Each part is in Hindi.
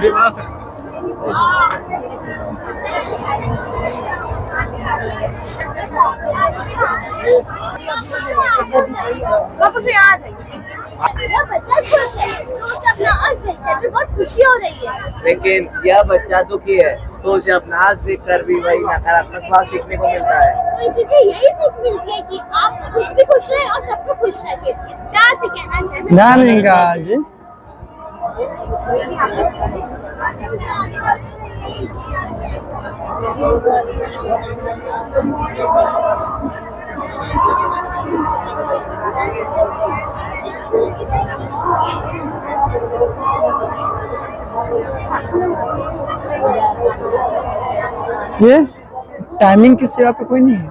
बच्चा खुश है तो उसे अपना आँख देखकर भी बहुत खुशी हो रही है। लेकिन यह बच्चा दुखी है तो उसे अपना आँख देख कर भी वही नकारात्मक भाव सीखने को मिलता है। तो इसी से यही सीख मिलती है कि आप खुद भी खुश रहे और सबको खुश रखिए। प्यार से कहना चाहिए। धन्यवाद जी। ये टाइमिंग की सेवा पे कोई नहीं है।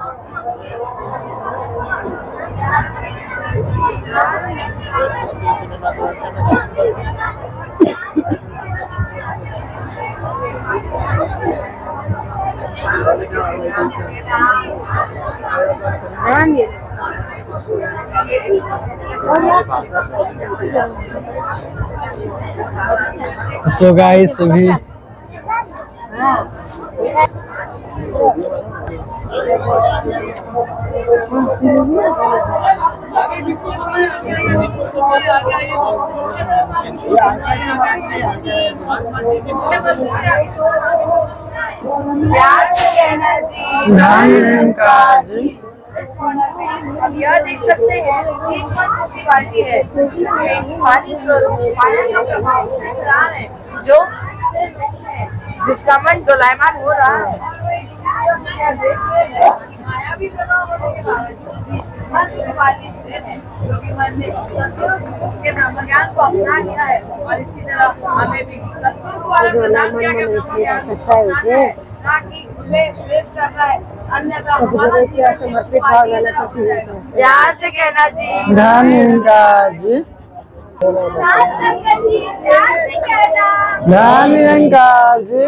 सो गाइस अभी अब यह देख सकते हैं कि कौन सी पार्टी है जिसमें पानी स्वरूप माया का प्रभाव दिख रहा है, जो जिसका मन डोलायमान हो रहा है। माया भी प्रभाव होने के बावजूद जो कि मन ने सतगुरु के ब्रह्म ज्ञान को अपना लिया है, और इसी तरह हमें भी सतगुरु द्वारा प्रदान किया गया ब्रह्म ज्ञान को अपनाना है, ना कि उसे प्रेरित करना है। अन्यथा हमारा जीवन समर्पित भाव गलत होती है। प्यार से कहना जी। धन्यवाद जी। साथ संगत जी, प्यार से कहना। धन्यवाद जी।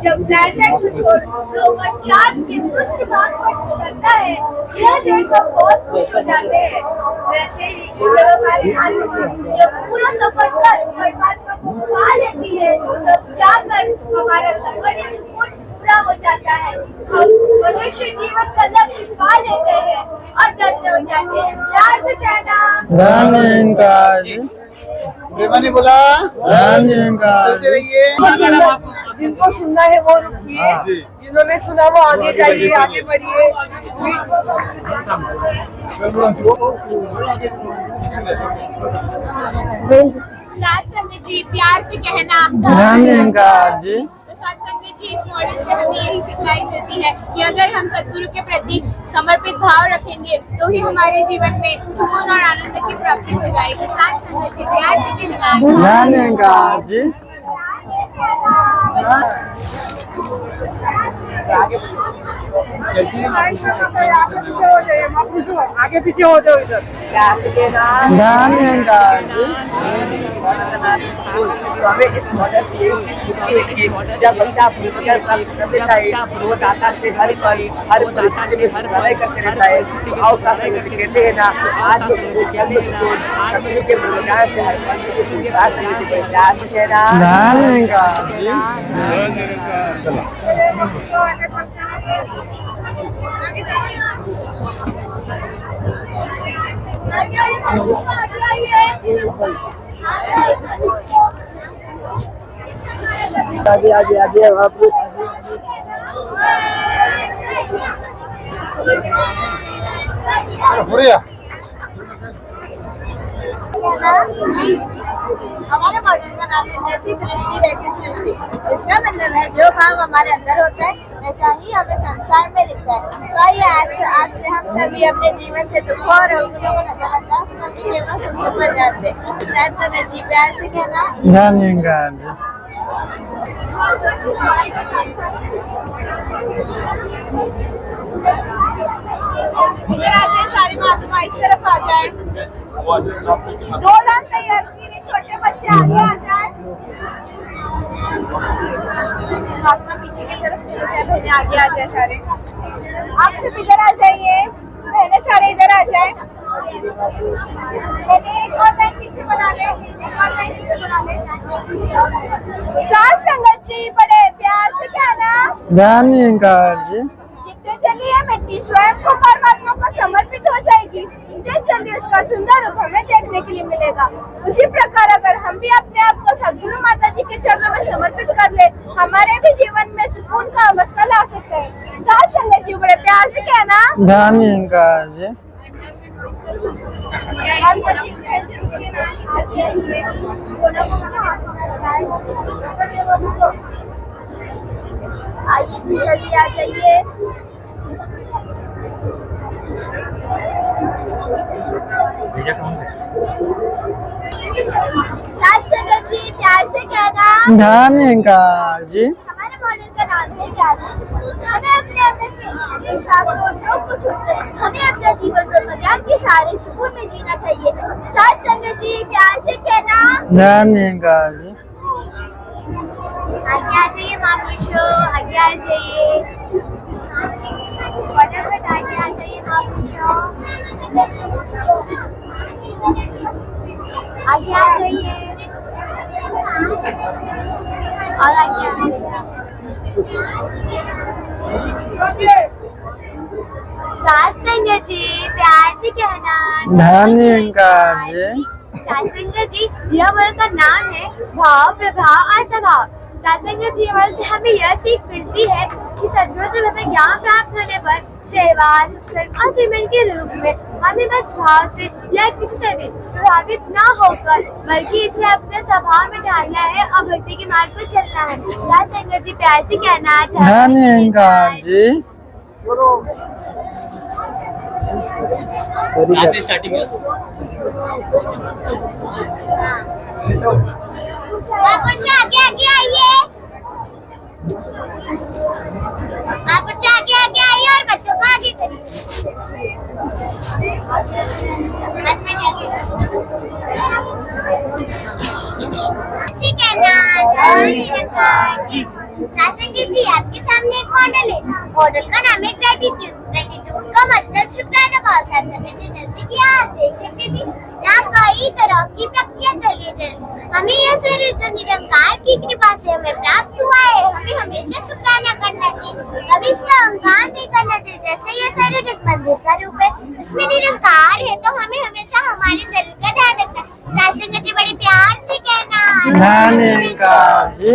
जब प्लैनेट को छोड़कर चांद के पृष्ठ भाग पर गुजरता है, यह देखकर बहुत खुश हो जाते हैं। वैसे ही जब हमारी आत्मा जब पूरा सफर कर परमात्मा को पा लेती है, तब जाकर हमारा सफर या सुकून पूरा हो जाता है। हम मनुष्य जीवन का लक्ष्य पा लेते हैं और धन्य हो जाते हैं। प्यार से कहना। धन्यवाद जी। ने बोला धन्यवाद जी। जिनको सुनना है वो रुकिए, जिन्होंने सुना वो आगे जाइए, आगे बढ़िए। साथ संगत जी, प्यार से कहना। धन्यवाद जी। तो साथ संगत जी, इस मॉडल से हमें यही सिखलाई मिलती है कि अगर हम सद्गुरु के प्रति समर्पित भाव रखेंगे तो ही हमारे जीवन में सुकून और आनंद की प्राप्ति हो जाएगी। साथ संगत जी, प्यार से कहना। धन्यवाद जी। आगे पीछे हो जाओ इधर। धन्यवाद जी। तो हमें इस मॉडल से यही सीख मिलती है कि जब बच्चा अपनी विज्ञान प्राप्त कर लेता है तो वो दाता से हर परिस्थिति में लड़ाई करते रहता है। तो आओ शासन कहते हैं ना, आज तो सभी के विज्ञान से हर पल से शासन से प्रयास से ना। धन्यवाद जी। आगे आगे आगे आप हमारे मॉडल का नाम है जैसी दृष्टि वैसी सृष्टि। इसका मतलब है जो भाव हमारे अंदर होता है वैसा ही हमें संसार में दिखता है। तो आइए आज से हम सभी अपने जीवन से दुखों और अवगुणों को नजरअंदाज करके केवल सुखों पर जानते हैं। साथ संगत जी, प्यार से कहना। धन्यवाद जी। इधर आ जाए सारे महात्मा, इस तरफ आ जाए। 2 लाख तैयार, छोटे बच्चे आगे आ जाए। महात्मा पीछे की तरफ चले जाए, बहने आगे आ जाए सारे। आप सब इधर आ जाइए, बहने सारे इधर आ जाए। एक और लाइन पीछे बना ले, एक और लाइन पीछे बना ले। सास संगत जी बड़े प्यार से कहना, ध्यान निरंकार जी। जितने जल्दी है मिट्टी स्वयं को परमात्मा को समर्पित हो जाएगी, उतने जल्दी उसका सुंदर रूप हमें देखने के लिए मिलेगा। उसी प्रकार अगर हम भी अपने आप को सदगुरु माता जी के चरणों में समर्पित कर ले, हमारे भी जीवन में सुकून का अवस्था ला सकते हैं। सास संगत जी बड़े प्यार से कहना, ध्यान निरंकार जी। आइए जी जल्दी आ जाइए। साथ संगत जी प्यार से कहना, ध्यान निरंकार जी। हमारे मॉडल का नाम है ज्ञान। हमें अपने अंदर के हिसाब को जो कुछ होता है, हमें अपना जीवन ब्रह्मज्ञान के सारे सुकून में जीना चाहिए। साथ संगत जी प्यार से कहना, ध्यान निरंकार जी। आगे आ जाइए महापुरुषों, आगे आ जाइए। फटाफट आगे आ जाइए महापुरुषों, आगे आ जाइए और आगे आ जाइए। साथ संगत जी प्यार से कहना, ध्यान निरंकार जी। सत्संग जी यह वर्ग का नाम है भाव प्रभाव और स्वभाव। सत्संग जी वर्ग से हमें यह सीख मिलती है कि सदगुरु से हमें ज्ञान प्राप्त होने पर सेवा सत्संग और सिमरन के रूप में हमें बस भाव से या किसी से भी प्रभावित न होकर बल्कि इसे अपने स्वभाव में डालना है और भक्ति के मार्ग पर चलना है। सत्संग जी प्यार से कहना, ध्यान निरंकार जी। आगे आगे आइए, आप आगे आगे आइए और बच्चों को आगे करिए। सत्संग जी आपके सामने एक मॉडल है। मॉडल का नाम है ग्रेटिट्यूड। ग्रेटिट्यूड का मतलब शुक्राना भाव। सत्संग जी जैसे कि आप देख सकते थे यहाँ कई तरह की प्रक्रिया चली है। हमें यह शरीर जो निरंकार की कृपा से हमें प्राप्त हुआ है, हमें हमेशा शुक्राना करना चाहिए, कभी इसमें अहंकार नहीं करना चाहिए। जैसे यह शरीर एक मंदिर का रूप है जिसमें निरंकार है, तो हमें हमेशा हमारे शरीर का ध्यान रखना। सत्संग जी बड़े प्यार से कहना, ध्यान निरंकार जी।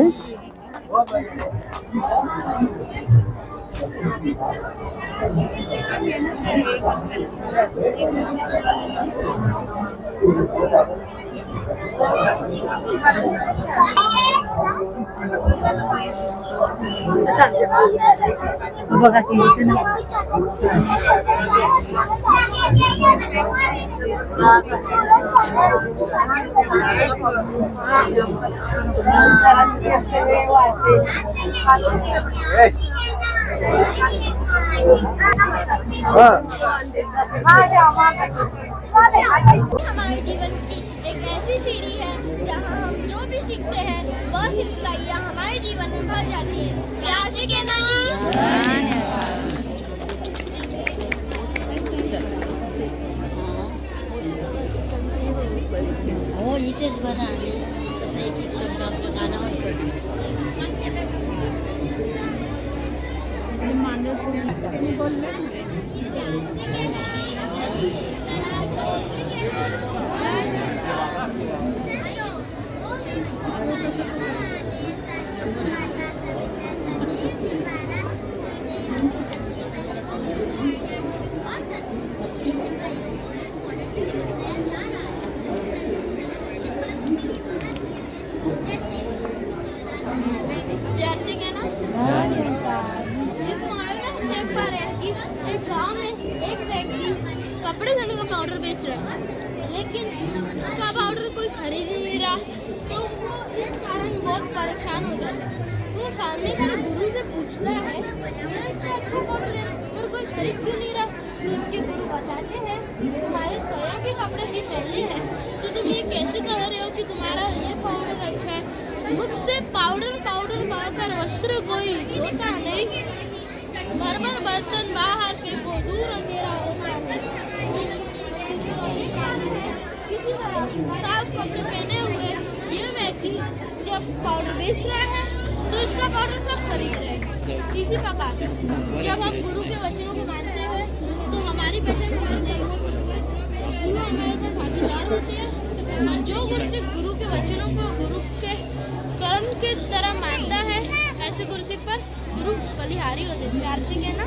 हमारे जीवन की एक ऐसी सीढ़ी है जहाँ हम जो भी सीखते हैं वह सिखलाइयाँ हमारे जीवन में भर जाती है। क्लास के नाम हो इथेच बघा आणि तसं एक एक शब्द आपल्या कानावर जैसे कि ना एक मॉडल में हम देख पा रहे हैं कि एक गांव में एक व्यक्ति कपड़े धोने का पाउडर बेच रहा है, लेकिन उसका पाउडर कोई खरीद ही नहीं रहा, तो वो इस कारण बहुत परेशान हो जाता है। वो सामने खड़े गुरु से पूछता है मेरा इतना अच्छा पाउडर है पर कोई खरीद क्यों नहीं रहा। तो उसके गुरु बताते हैं तुम्हारे स्वयं के कपड़े ही पहले हैं, तो तुम ये कैसे कह रहे हो कि तुम्हारा ये पाउडर अच्छा है। मुझसे पाउडर कहकर वस्त्र कोई होता नहीं, भर बर्तन बाहर फेंको दूर अंधेरा होता है। किसी तरह साफ कपड़े पहने हुए ये व्यक्ति जब पाउडर बेच रहे हैं तो इसका पाउडर सब खरीद रहे हैं। इसी प्रकार जब हम गुरु के वचनों को मानते हैं तो हमारी पहचान हमारे धर्मों से होती है। गुरु हमारे को भागीदार होते हैं और जो गुरु सिख गुरु के वचनों को गुरु के कर्म की तरह मानता है, ऐसे गुरु सिख पर गुरु बलिहारी होते हैं। प्यार से कहना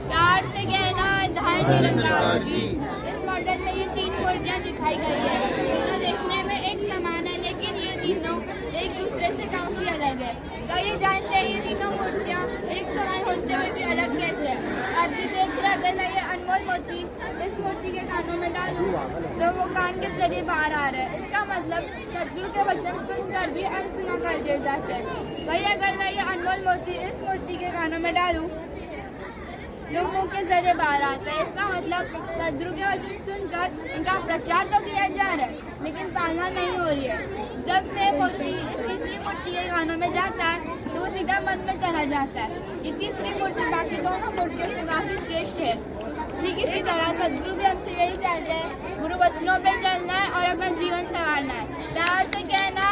प्यार से कहना धन निरंकार जी। इस मॉडल में ये 3 मूर्तियाँ दिखाई गई है। दोनों देखने में एक समान है, लेकिन ये तीनों एक दूसरे से काफी अलग है। तो ये जानते हैं ये तीनों मूर्तियाँ एक समान होते हुए भी अलग कैसे है। आप भी देख रहे, अगर मैं ये अनमोल मोती इस मूर्ति के कानों में डालूं तो वो कान के जरिए बाहर आ रहा है। इसका मतलब सदगुरु के वचन सुनकर भी अनसुना कर दिए जाते हैं। वही अगर मैं ये अनमोल मोती इस मूर्ति के कानों में डालूं जो मुंह के जरिए बाहर आता है, इसका मतलब सदगुरु के वचन सुनकर उनका प्रचार तो किया जा रहा है, लेकिन पालना नहीं हो रही है। जब मैं मोती तीसरी मूर्ति के कानों में जाता है तो वो सीधा मन में चला जाता है। ये तीसरी मूर्ति बाकी दोनों मूर्तियों से काफी श्रेष्ठ है। ठीक इसी तरह सदगुरु भी हमसे यही चाहते हैं, गुरु वचनों पे चलना है और अपना जीवन संवारना है। प्यार से कहना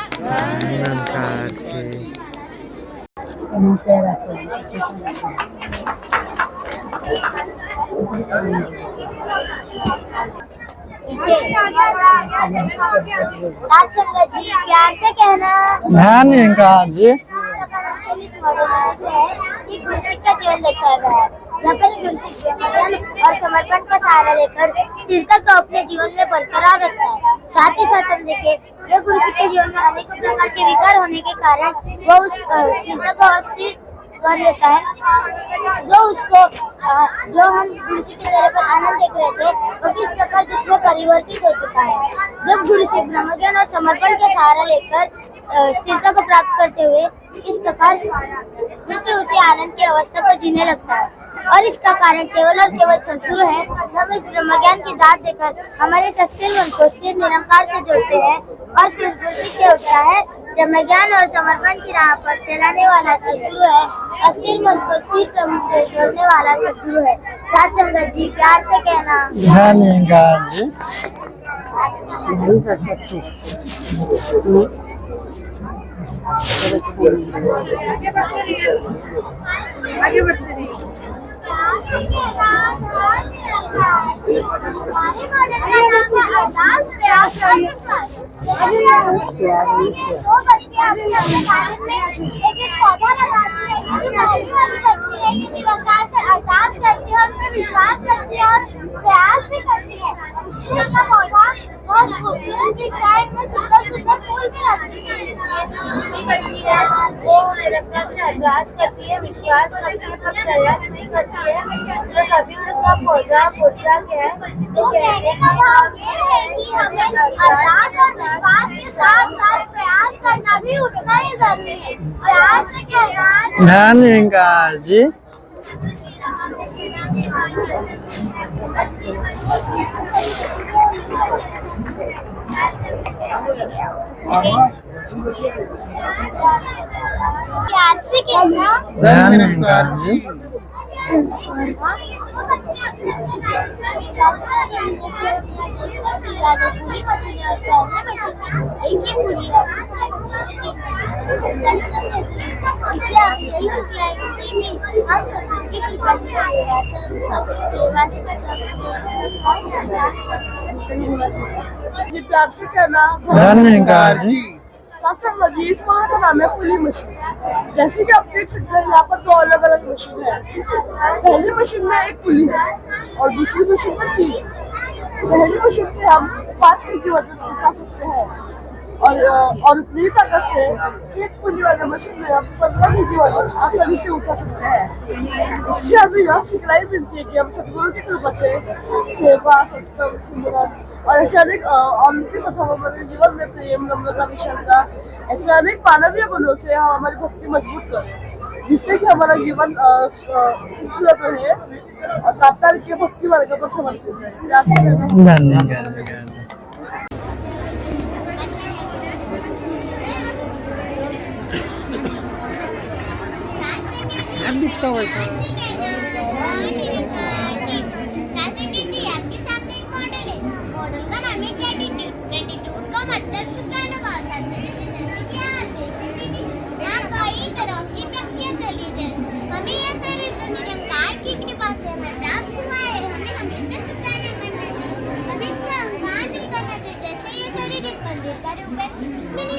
साथ संगत जी। प्यार से कहना ध्यान निरंकार जी। गुरु सिख का जीवन दर्शाया गया है। यहाँ पर गुरु सिख और समर्पण का सहारा लेकर स्थिरता को अपने जीवन में बरकरार रखता है। साथ ही साथ हम देखें यह गुरु सिख के जीवन में अनेकों प्रकार के विकार होने के कारण वो उस स्थिरता को अस्थिर कर लेता है। जो हम गुरु सिख के चेहरे पर आनंद देख रहे थे वो किस प्रकार दुख में परिवर्तित हो चुका है। जब गुरु सिख ब्रह्मज्ञान और समर्पण का सहारा लेकर स्थिरता को प्राप्त करते हुए इस प्रकार फिर से उसे आनंद की अवस्था को जीने लगता है, और इसका कारण केवल और केवल सदगुरु है। हम इस ब्रह्मज्ञान की दात देकर हमारे सस्ते मन को स्थिर निरंकार से जोड़ते हैं और फिर गुरु सिख से उठता है। ब्रह्मज्ञान और समर्पण की राह पर चलाने वाला सदगुरु है। अस्थिर मन को स्थिर प्रभु से जोड़ने वाला सदगुरु है। साथ संगत जी। प्यार से कहना ध्यान निरंकार जी। आगे बढ़ते रहिए। अरदास करती है, उनमें विश्वास करती है और प्रयास भी करती है। उनका पौधा बहुत खूबसूरत दिख रहा है, इनमें सुंदर सुंदर फूल भी लगते हैं। ये जो उसकी बच्ची है वो निरंतर से अरदास करती है, विश्वास करती है, पर प्रयास नहीं करती है। तो कभी उनका पौधा मुरझा गया है। तो कहने का भाव ये है कि हमें अरदास और विश्वास के साथ साथ प्रयास करना भी उतना ही जरूरी है। प्यार से कहना ध्यान निरंकार जी। प्यार से कहना ध्यान निरंकार जी। पूरी मछली और पहले मछली एक ही पूरी है। इसे आप यही सिखलाएंगे कि हम सदगुरु की कृपा से जी। प्यार से कहना ध्यान निरंकार जी। सत्संग जी। इस वहाँ का नाम है पुली मशीन। जैसे कि आप देख सकते हैं यहाँ पर 2 अलग अलग मशीन है। पहली मशीन में एक पुली है और दूसरी मशीन में 3। पहली मशीन से हम 5 kg वजन उठा सकते हैं और उतनी ताकत से एक पुली वाले मशीन में हम 15 kg वजन आसानी से उठा सकते हैं। इससे हमें यह सिखलाई मिलती है कि हम सदगुरु की कृपा से सेवा, सत्संग, सिमरन और ऐसे अनेक और उनके साथ हम हमारे जीवन में प्रेम, नम्रता, विशालता, ऐसे अनेक मानवीय गुणों से हम हमारी भक्ति मजबूत करें, जिससे कि हमारा जीवन खूबसूरत रहे और तात्पर्य के भक्ति मार्ग पर समर्पित रहे। प्यार से कहना दिखता वैसा। आपके सामने एक मॉडल है। मॉडल का नाम है ग्रेटिट्यूड।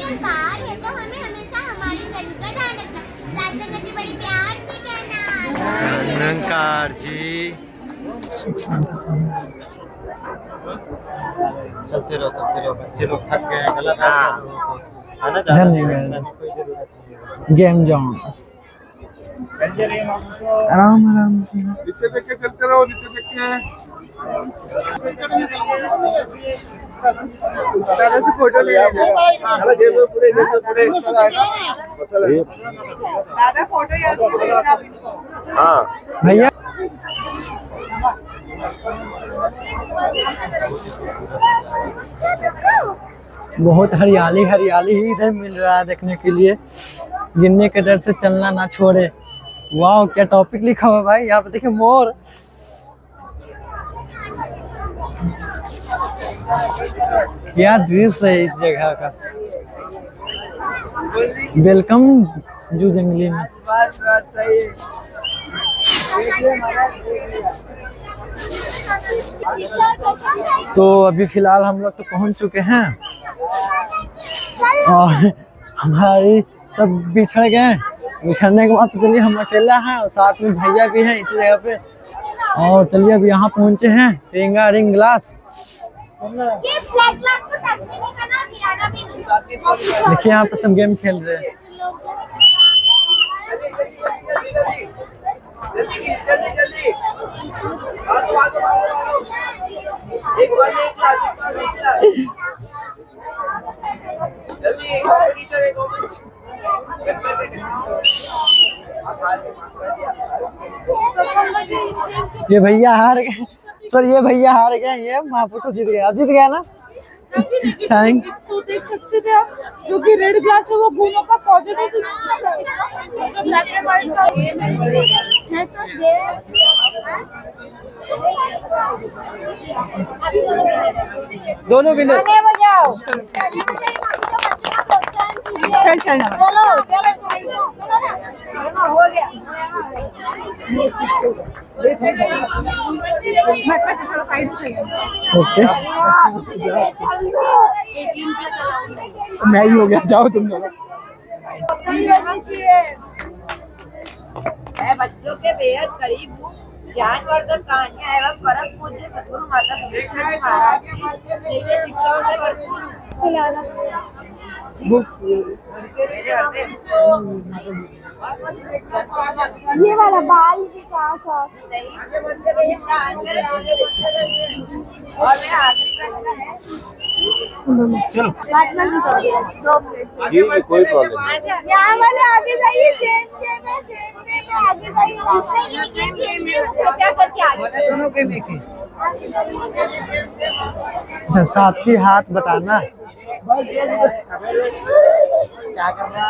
निरंकार है तो हमें हमेशा हमारी शरीर का ध्यान रखना। साथ जी बड़ी प्यार से कहना निरंकार जी। चलते रहो बच्चे लोग थक गए हैं, गलत है ना, धन्यवाद। गेम जोन आराम आराम से नीचे देख के चलते रहो, नीचे देख के। दादा से फोटो ले दादा, फोटो याद से भेजना आप इनको। हाँ भैया। बहुत हरियाली हरियाली ही इधर मिल रहा है देखने के लिए। गिरने के डर से चलना ना छोड़े। वाह क्या टॉपिक लिखा हुआ भाई, यहाँ पे देखिए मोर। क्या दृश्य है इस जगह का। वेलकम जू जंगली में। बस सही है। तो अभी फिलहाल हम लोग तो पहुंच चुके हैं और हमारी सब बिछड़ गए। बिछड़ने के बाद तो चलिए हम अकेला हैं और साथ में भैया भी हैं इसी जगह पे। और चलिए अब यहाँ पहुंचे हैं रिंगा रिंग ग्लास। ये फ्लैट ग्लास को टच भी नहीं करना, गिराना भी नहीं। देखिए यहाँ पे सब गेम खेल रहे हैं। जल्दी एक बार में एक क्लास जल्दी कंपटीशन ये भैया हार गए। सॉरी ये भैया हार गए। ये महापुरुष जीत गया। अब जीत गया ना। थैंक्स। तो देख सकते थे आप, जो कि रेड ग्लास है वो गुणों का पॉजिटिव दोनों विनर। हो गया। ओके मैं भी हो गया। जाओ तुम लोग। मैं बच्चों के बेहद करीब हूँ। ज्ञानवर्धक कहानियाँ एवं परम पूज्य सद्गुरु माता सुरेश्वर जी महाराज की दिव्य शिक्षाओं से भरपूर मेरे हृदय ये वाला बाल विकास नहीं, इसका आंसर है और मेरा आखिरी प्रश्न है। कोई प्रॉब्लम यहाँ वाले आगे जाइए। सेम गेम है, सेम गेम है, आगे जाइए। जिसने ये सेम गेम है वो कृपया करके आगे दोनों के में के। अच्छा साथ ही हाथ बताना। क्या करना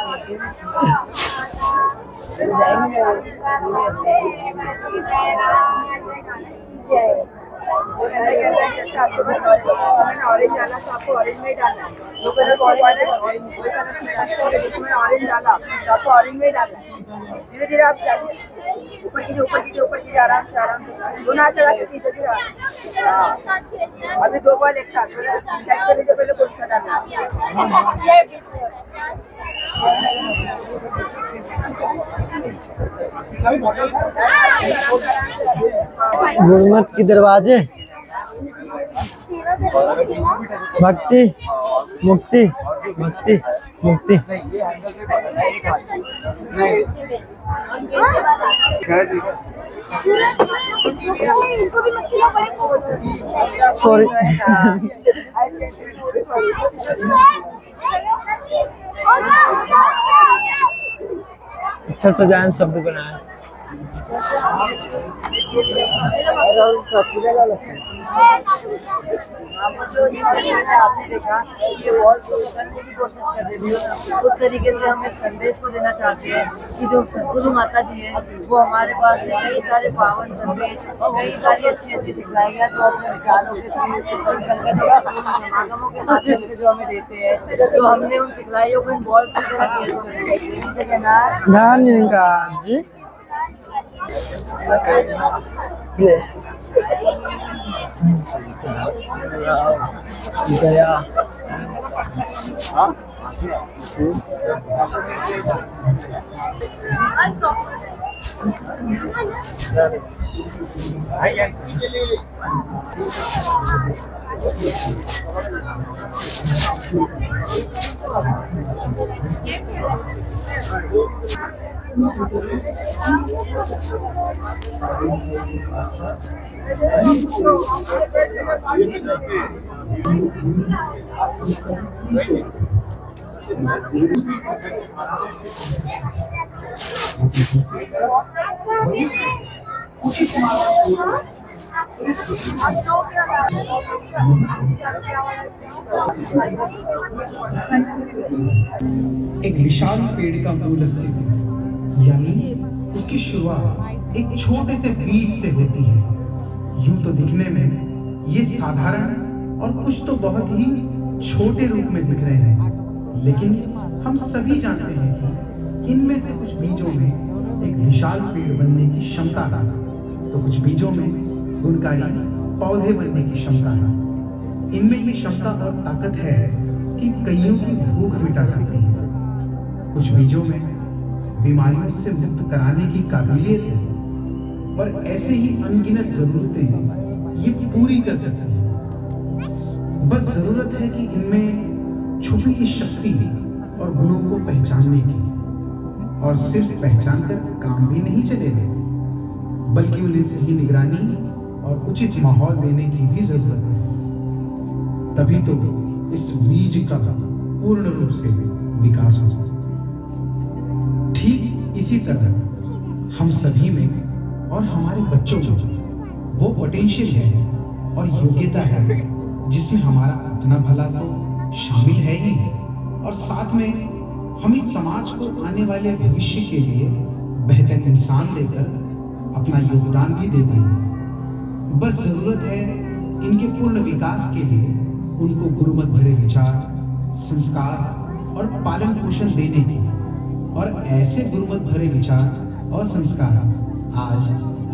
आपको बस ऑरेंज डाला तो आपको ऑरेंज में डालना है। जो कलर ऑरेंज है ऑरेंज डाला तो आपको ऑरेंज में डालना है। धीरे धीरे आप जाइए, ऊपर कीजिए आराम से दोनों हाथ चला के धीरे धीरे। अभी दो बॉल एक साथ सेट कर लीजिए। पहले कौन सा डालना गुरमत की दरवाजे भक्ति मुक्ति भक्ति मुक्ति। सॉरी अच्छा सजाएं शब्द बनाए। आपने देखा ये बॉल को करने की कोशिश कर रही थी। उस तरीके से हम इस संदेश को देना चाहते हैं कि जो सद्गुरु माता जी है वो हमारे पास कई सारे पावन संदेश, कई सारी अच्छी सिखाइयाँ जो अपने विचारों के थ्रू इन संगठनों के माध्यम से जो हमें देते हैं। तो हमने उन सिखलाइयों को इन बॉल की तरह पेश करें। धन्यवाद जी। दया एक विशाल पेड़ का मूल अस्तित्व, यानी उसकी शुरुआत एक छोटे से बीज से होती है। यूं तो दिखने में ये साधारण और कुछ तो बहुत ही छोटे रूप में दिख रहे हैं, लेकिन हम सभी जानते हैं कि इनमें से कुछ बीजों में एक विशाल पेड़ बनने की क्षमता है, तो कुछ बीजों में गुणकारी पौधे बनने की क्षमता है। इनमें ये क्षमता और ताकत है कि कईयों की भूख मिटा सकती है। कुछ बीजों में बीमारियों से मुक्त कराने की काबिलियत है, और ऐसे ही अनगिनत जरूरतें ये पूरी कर सकती है। बस जरूरत है कि इनमें छुपी इस शक्ति और गुणों को पहचानने की, और सिर्फ पहचान कर काम भी नहीं चलेगा, बल्कि उन्हें सही निगरानी और उचित माहौल देने की भी जरूरत है। तभी तो इस बीज का पूर्ण रूप से विकास हो सकता है। ठीक इसी तरह हम सभी में और हमारे बच्चों में वो पोटेंशियल है और योग्यता है जिसमें हमारा अपना भला तो शामिल है ही, और साथ में हम इस समाज को आने वाले भविष्य के लिए बेहतर इंसान देकर अपना योगदान भी देते हैं। बस जरूरत है इनके पूर्ण विकास के लिए उनको गुरुमत भरे विचार, संस्कार और पालन पोषण देने की, और ऐसे गुरुमत भरे विचार और संस्कार आज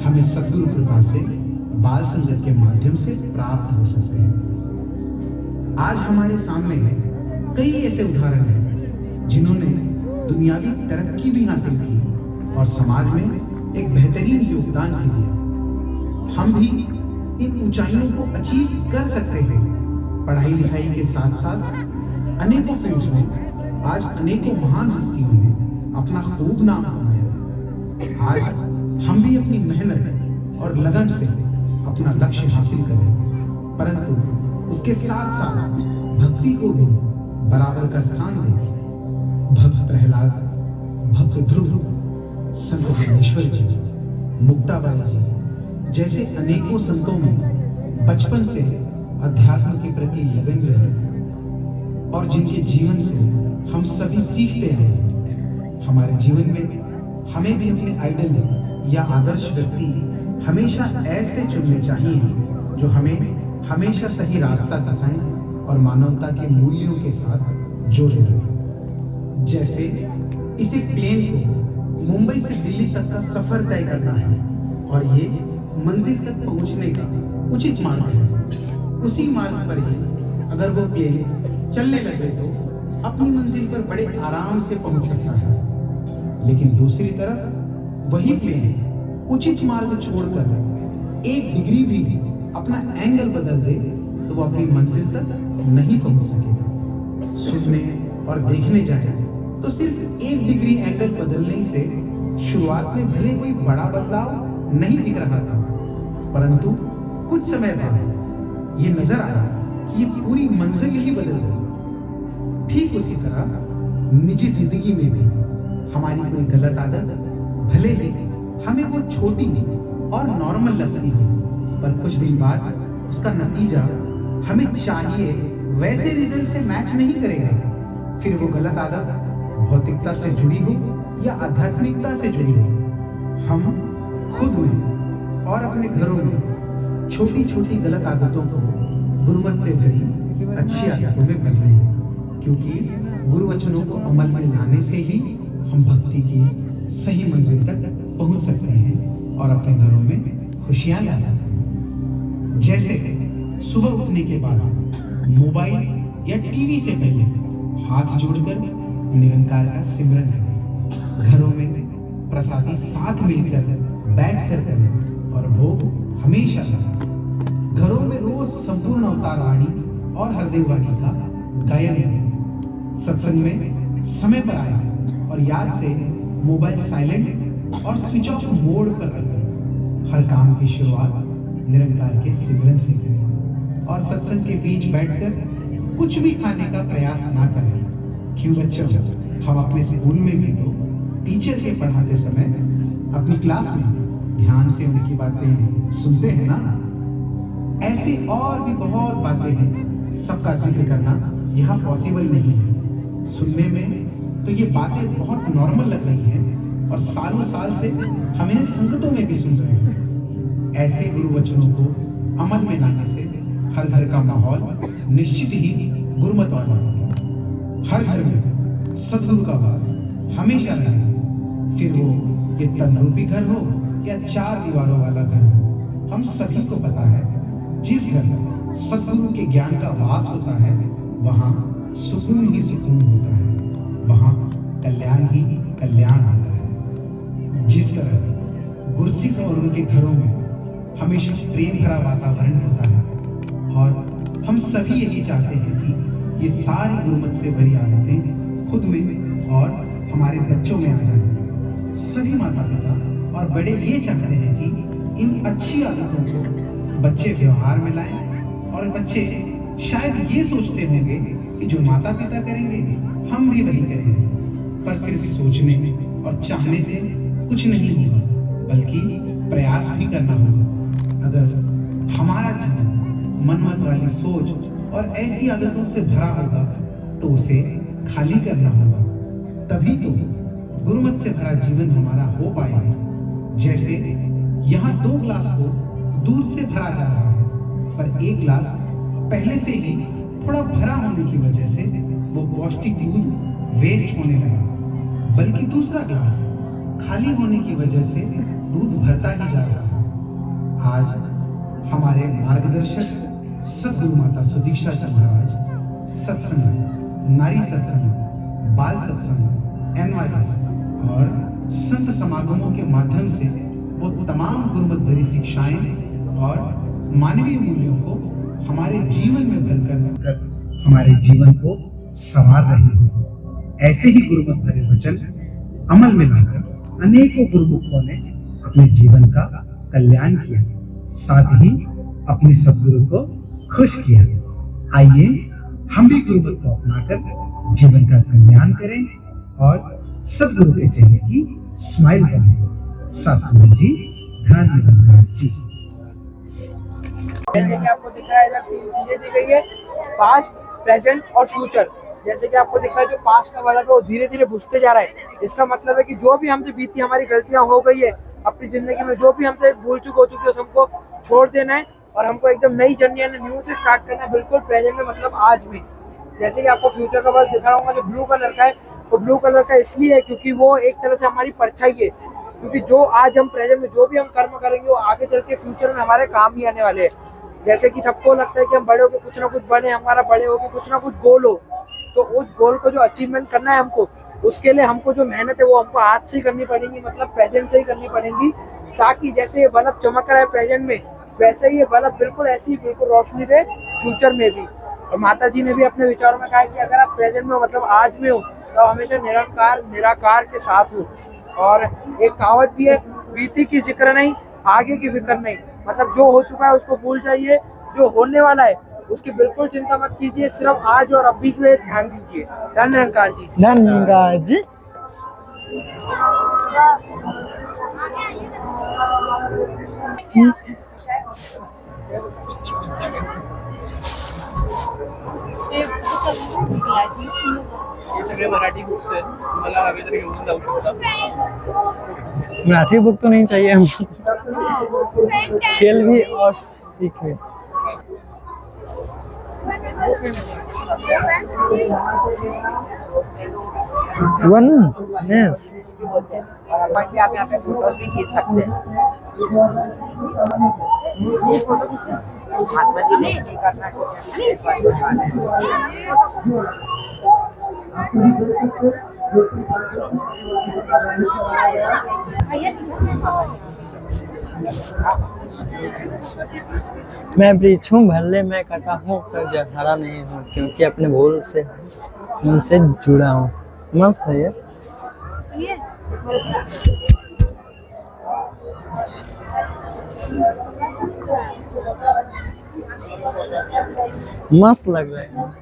हमें सद्गुरु कृपा से बाल संगत के माध्यम से प्राप्त हो सकते हैं। आज हमारे सामने कई ऐसे उदाहरण हैं जिन्होंने दुनियावी तरक्की भी हासिल की और समाज में एक बेहतरीन योगदान भी दिया। हम भी इन ऊंचाइयों को अचीव कर सकते हैं। पढ़ाई लिखाई के साथ साथ अनेकों फील्ड्स में आज अनेकों महान हस्तियों ने अपना खूब नाम कमाया। आज हम भी अपनी मेहनत और लगन से अपना लक्ष्य हासिल करें, परंतु उसके साथ साथ भक्ति को भी बराबर का स्थान दें। भक्त प्रहलाद, भक्त ध्रुव, संत ज्ञानेश्वर जी, मुक्ताबाई जी जैसे अनेकों संतों में बचपन से अध्यात्म के प्रति लगन रही, और जिनके जीवन से हम सभी सीखते हैं। हमारे जीवन में हमें भी अपने आइडल या आदर्श व्यक्ति हमेशा ऐसे चुनने चाहिए जो हमें हमेशा सही रास्ता दिखाएं और मानवता के मूल्यों के साथ जोड़े। जैसे इसे प्लेन को मुंबई से दिल्ली तक का सफर तय करना है और ये मंजिल तक पहुंचने का उचित मार्ग है। उसी मार्ग पर ही अगर वो प्लेन चलने लगे तो अपनी मंजिल पर बड़े आराम से पहुंच सकता है, लेकिन दूसरी तरफ वही प्लेन उचित मार्ग छोड़कर 1 डिग्री भी अपना एंगल बदल दे तो वो अपनी मंजिल तक नहीं पहुंच सकेगा। सुनने और देखने जाए तो सिर्फ 1 डिग्री एंगल बदलने से शुरुआत में भले कोई बड़ा बदलाव नहीं दिख रहा था, परंतु कुछ समय बाद ये नजर आया कि ये पूरी मंजिल ही बदल गई। ठीक उसी तरह निजी जिंदगी में भी हमारी कोई गलत आदत भले ही हमें वो छोटी और नॉर्मल लगती है, पर कुछ दिन बाद उसका नतीजा हमें चाहिए वैसे रिजल्ट से मैच नहीं करेगा। फिर वो गलत आदत भौतिकता से जुड़ी हो या आध्यात्मिकता से जुड़ी हो, हम खुद में और अपने घरों में छोटी छोटी गलत आदतों को गुरुमत से भरी अच्छी आदतों में बदले हैं, क्योंकि गुरु वचनों को अमल में लाने से ही हम भक्ति की सही मंजिल तक पहुंच सकते हैं और अपने घरों में खुशियां ला सकते हैं। जैसे सुबह उठने के बाद मोबाइल या टीवी से पहले हाथ जोड़कर निरंकार का सिमरन करें। घरों में प्रसादी साथ मिलकर बैठकर करें और भोग हमेशा करें। घरों में रोज संपूर्ण अवतार वाणी और हरदेव वाणी का गायन करें। सत्संग में समय पर आए और याद से मोबाइल साइलेंट और स्विच ऑफ मोड पर रखें। हर काम की शुरुआत निरंकार के सिमरन से करें और सत्संग के बीच बैठकर कुछ भी खाने का प्रयास ना करें। क्यों बच्चों, हम अपने स्कूल में भी तो टीचर के पढ़ाते समय अपनी क्लास में ध्यान से उनकी बातें सुनते हैं ना। ऐसी और भी बहुत बातें हैं, सबका जिक्र करना यहाँ पॉसिबल नहीं है। सुनने में तो ये बातें बहुत नॉर्मल लग रही हैं और सालों साल से हम इन्हें संगतों में भी सुन रहे हैं। ऐसे गुरु वचनों को अमल में लाने से हर घर का माहौल निश्चित ही गुरुमत वाला होगा। हर घर में सदगुरु का वास हमेशा रहे, फिर वो ये तन रूपी घर हो या चार दीवारों वाला घर हो। हम सभी को पता है, जिस घर सदगुरु के ज्ञान का वास होता है वहाँ सुकून ही सुकून होता है, वहाँ कल्याण ही कल्याण होता है। जिस तरह गुरसिख और उनके घरों में हमेशा प्रेम भरा वातावरण होता है और हम सभी यही चाहते हैं कि ये सारी गुरुमत से भरी आदतें खुद में और हमारे बच्चों में आ जाएं। सभी माता पिता और बड़े ये चाहते हैं कि इन अच्छी आदतों को बच्चे व्यवहार में लाएं और बच्चे शायद ये सोचते होंगे कि जो माता पिता करेंगे हम भी वही करेंगे। पर सिर्फ सोचने और चाहने से कुछ नहीं होगा, बल्कि प्रयास भी करना होगा। अगर हमारा जीवन मनमत वाली सोच और ऐसी आदतों से भरा होगा तो उसे खाली करना होगा, तभी तो गुरुमत से भरा जीवन हमारा हो पाएगा। जैसे यहाँ 2 ग्लास को दूध से भरा जा रहा है, पर एक ग्लास पहले से ही थोड़ा भरा होने की वजह से वो पौष्टिक दूध वेस्ट होने लगा, बल्कि दूसरा ग्लास खाली होने की वजह से दूध भरता ही जा रहा है। आज हमारे मार्गदर्शक सद्गुरु माता सुदीक्षा जी महाराज सत्संग, नारी सत्संग, बाल सत्संग, एनवाईएस और संत समागमों के माध्यम से वो तमाम गुरुमत भरी शिक्षाएं और मानवीय मूल्यों को हमारे जीवन में भरकर हमारे जीवन को संवार रहे हैं। ऐसे ही गुरुमत भरे वचन अमल में लाकर अनेकों गुरुमुखों ने अपने जीवन का कल्याण किया, साथ ही अपने सद्गुरु को खुश किया। आइए हम भी गुरुमत को अपनाकर जीवन का कल्याण करें और सद्गुरु के चेहरे की स्माइल करें। सत्संग जी, धन्यवाद जी। जैसे कि आपको दिख रहा है, 3 चीजें दी गई है, पास्ट, प्रेजेंट और फ्यूचर। जैसे कि आपको दिख रहा है जो पास्ट का वाला वो धीरे धीरे बुझते जा रहा है। इसका मतलब है कि जो भी हमसे बीती हमारी गलतियां हो गई है अपनी जिंदगी में, जो भी हमसे भूल चूक हो चुकी है हमको छोड़ देना है और हमको एकदम नई जर्नी यानी न्यू से स्टार्ट करना है, बिल्कुल प्रेजेंट में, मतलब आज में। जैसे कि आपको फ्यूचर का वर्ड दिखा रहा हूँ, जो ब्लू कलर का है, तो ब्लू कलर का इसलिए है क्योंकि वो एक तरह से हमारी परछाई है। क्योंकि जो आज हम प्रेजेंट में जो भी हम कर्म करेंगे वो आगे चल के फ्यूचर में हमारे काम ही आने वाले हैं। जैसे कि सबको लगता है कि हम बड़े होकर कुछ ना कुछ बने, हमारा बड़े होकर कुछ ना कुछ गोल हो, तो उस गोल को जो अचीवमेंट करना है हमको, उसके लिए हमको जो मेहनत है वो हमको आज से ही करनी पड़ेगी, मतलब प्रेजेंट से ही करनी पड़ेगी, ताकि जैसे ये बल्ब चमक रहा है प्रेजेंट में, वैसे ही ये बल्ब बिल्कुल ऐसी ही बिल्कुल रोशनी दे फ्यूचर में भी। और माता जी ने भी अपने विचारों में कहा है कि अगर आप प्रेजेंट में मतलब आज में हो तो हमेशा निरंकार निराकार के साथ हो। और एक कहावत भी है, बीती की जिक्र नहीं, आगे की फिक्र नहीं। मतलब जो हो चुका है उसको भूल जाइए, जो होने वाला है उसकी बिल्कुल चिंता मत कीजिए, सिर्फ आज और अभी के लिए ध्यान दीजिए। धन्यवाद जी। धन्यवाद जी। मराठी बुक्स आहे, मला हवे तर घेऊन जाऊ शकता। मराठी बुक तो नहीं चाहिए हम, खेल भी और सीख भी। वन यस बाकी आप यहाँ पे फोटोज भी खींच सकते हैं। हाथ में डिलीट नहीं करना क्योंकि एक बार बनवाने मैं वृक्षों भले मैं कटा हूँ पर जहरा नहीं हूँ क्योंकि अपने भूल से उनसे जुड़ा हूँ। मस्त है ये। मस्त लग रहा है।